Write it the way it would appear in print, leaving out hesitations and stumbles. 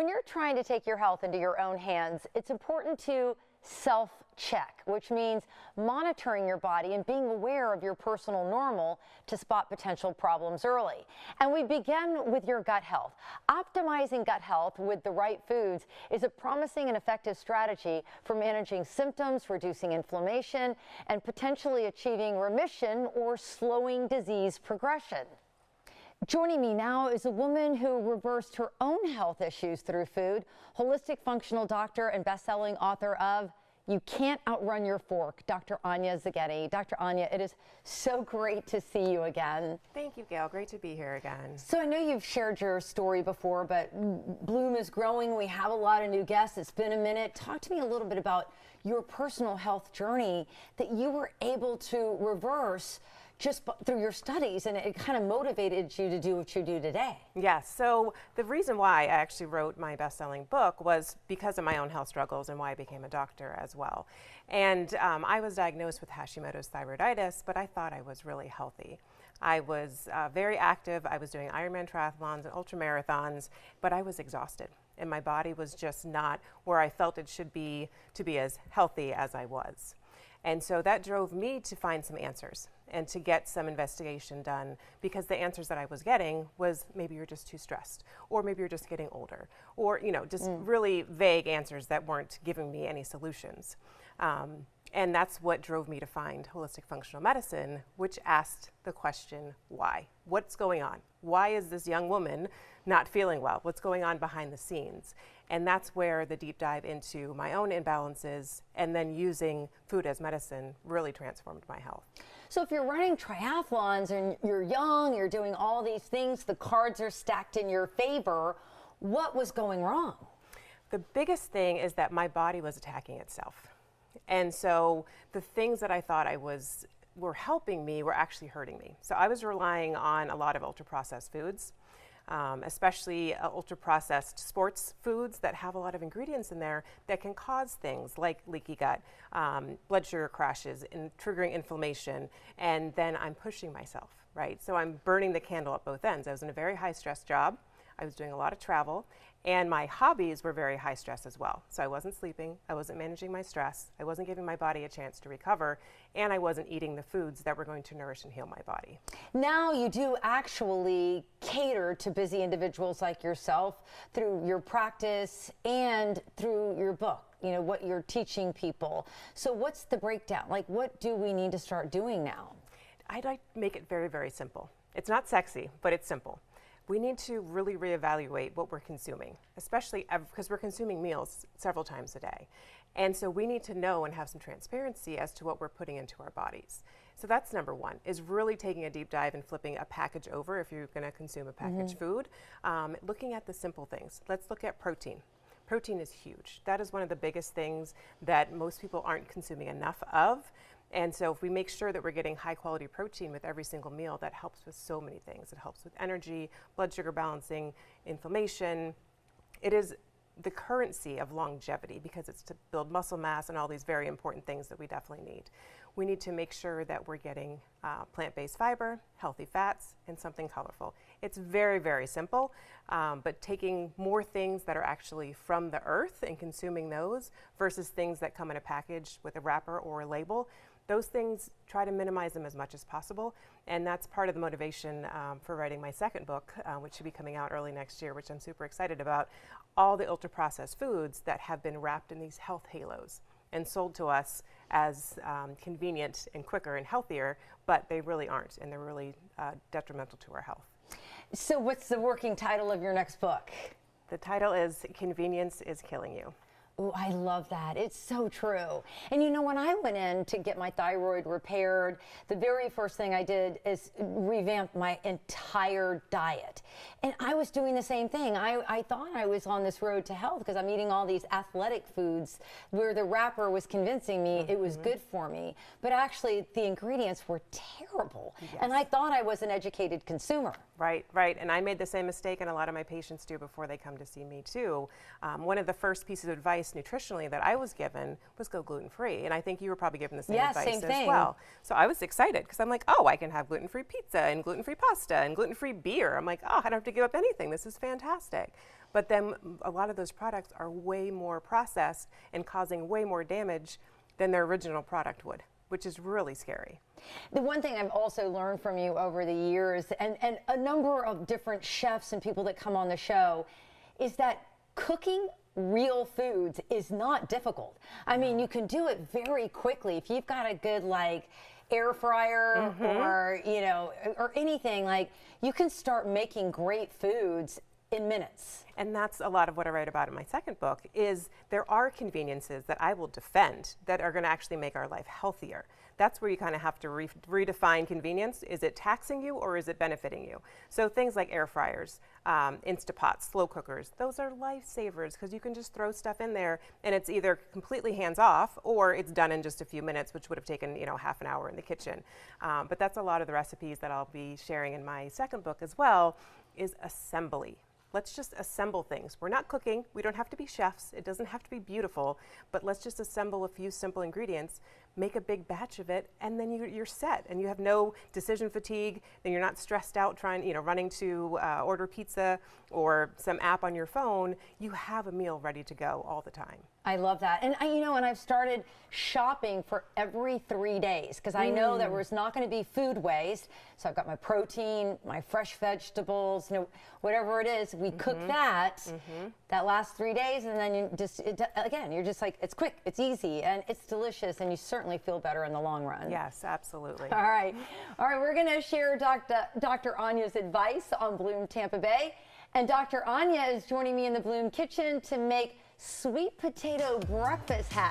When you're trying to take your health into your own hands, it's important to self-check, which means monitoring your body and being aware of your personal normal to spot potential problems early. And we begin with your gut health. Optimizing gut health with the right foods is a promising and effective strategy for managing symptoms, reducing inflammation, and potentially achieving remission or slowing disease progression. Joining me now is a woman who reversed her own health issues through food, holistic functional doctor and best-selling author of You Can't Outrun Your Fork, Dr. Anya Szigeti. Dr. Anya, it is so great to see you again. Thank you, Gail. Great to be here again. So I know you've shared your story before, but Bloom is growing. We have a lot of new guests. It's been a minute. Talk to me a little bit about your personal health journey that you were able to reverse just through your studies, and it kind of motivated you to do what you do today. Yes, so the reason why I actually wrote my best-selling book was because of my own health struggles and why I became a doctor as well. And I was diagnosed with Hashimoto's thyroiditis, but I thought I was really healthy. I was very active. I was doing Ironman triathlons and ultramarathons, but I was exhausted. And my body was just not where I felt it should be to be as healthy as I was. And so that drove me to find some answers and to get some investigation done, because the answers that I was getting was maybe you're just too stressed, or maybe you're just getting older, or just really vague answers that weren't giving me any solutions. And that's what drove me to find holistic functional medicine, which asked the question, why? What's going on? Why is this young woman not feeling well? What's going on behind the scenes? And that's where the deep dive into my own imbalances and then using food as medicine really transformed my health. So if you're running triathlons and you're young, you're doing all these things, the cards are stacked in your favor, what was going wrong? The biggest thing is that my body was attacking itself. And so the things that I thought were helping me were actually hurting me. So I was relying on a lot of ultra-processed foods, especially ultra-processed sports foods that have a lot of ingredients in there that can cause things like leaky gut, blood sugar crashes, and triggering inflammation. And then I'm pushing myself, right? So I'm burning the candle at both ends. I was in a very high-stress job. I was doing a lot of travel, and my hobbies were very high stress as well. So I wasn't sleeping, I wasn't managing my stress, I wasn't giving my body a chance to recover, and I wasn't eating the foods that were going to nourish and heal my body. Now you do actually cater to busy individuals like yourself through your practice and through your book, what you're teaching people. So what's the breakdown? Like, what do we need to start doing now? I'd like to make it very, very simple. It's not sexy, but it's simple. We need to really reevaluate what we're consuming, especially because we're consuming meals several times a day. And so we need to know and have some transparency as to what we're putting into our bodies. So that's number one, is really taking a deep dive and flipping a package over if you're going to consume a packaged food. Looking at the simple things. Let's look at protein. Protein is huge. That is one of the biggest things that most people aren't consuming enough of. And so if we make sure that we're getting high quality protein with every single meal, that helps with so many things. It helps with energy, blood sugar balancing, inflammation. It is the currency of longevity because it's to build muscle mass and all these very important things that we definitely need. We need to make sure that we're getting plant-based fiber, healthy fats, and something colorful. It's very, very simple, but taking more things that are actually from the earth and consuming those versus things that come in a package with a wrapper or a label, those things, try to minimize them as much as possible. And that's part of the motivation for writing my second book, which should be coming out early next year, which I'm super excited about. All the ultra-processed foods that have been wrapped in these health halos and sold to us as convenient and quicker and healthier, but they really aren't, and they're really detrimental to our health. So what's the working title of your next book? The title is Convenience is Killing You. Oh, I love that. It's so true. And when I went in to get my thyroid repaired, the very first thing I did is revamp my entire diet. And I was doing the same thing. I thought I was on this road to health because I'm eating all these athletic foods where the wrapper was convincing me it was good for me. But actually, the ingredients were terrible. Yes. And I thought I was an educated consumer. Right, right. And I made the same mistake, and a lot of my patients do before they come to see me too. One of the first pieces of advice nutritionally that I was given was go gluten-free. And I think you were probably given the same advice as well. So I was excited because I'm like, oh, I can have gluten-free pizza and gluten-free pasta and gluten-free beer. I'm like, oh, I don't have to give up anything. This is fantastic. But then a lot of those products are way more processed and causing way more damage than their original product would, which is really scary. The one thing I've also learned from you over the years, and a number of different chefs and people that come on the show, is that cooking real foods is not difficult. I mean, you can do it very quickly. If you've got a good, like, air fryer or, you know, or anything, like, you can start making great foods in minutes. And that's a lot of what I write about in my second book, is there are conveniences that I will defend that are going to actually make our life healthier. That's where you kind of have to redefine convenience. Is it taxing you or is it benefiting you? So things like air fryers, Instapots, slow cookers, those are lifesavers because you can just throw stuff in there and it's either completely hands off or it's done in just a few minutes, which would have taken, you know, half an hour in the kitchen. But that's a lot of the recipes that I'll be sharing in my second book as well, is assembly. Let's just assemble things. We're not cooking. We don't have to be chefs. It doesn't have to be beautiful, but let's just assemble a few simple ingredients, make a big batch of it, and then you're set. And you have no decision fatigue. Then you're not stressed out trying, you know, running to order pizza or some app on your phone. You have a meal ready to go all the time. I love that. And you know, and I've started shopping for every 3 days because I know that there's not going to be food waste. So I've got my protein, my fresh vegetables, you know, whatever it is, we cook that that last 3 days, and then you just, again, you're just like, it's quick, it's easy, and it's delicious, and you certainly feel better in the long run. Yes, absolutely. All right. We're going to share Dr. Anya's advice on Bloom Tampa Bay. And Dr. Anya is joining me in the Bloom kitchen to make sweet potato breakfast hacks.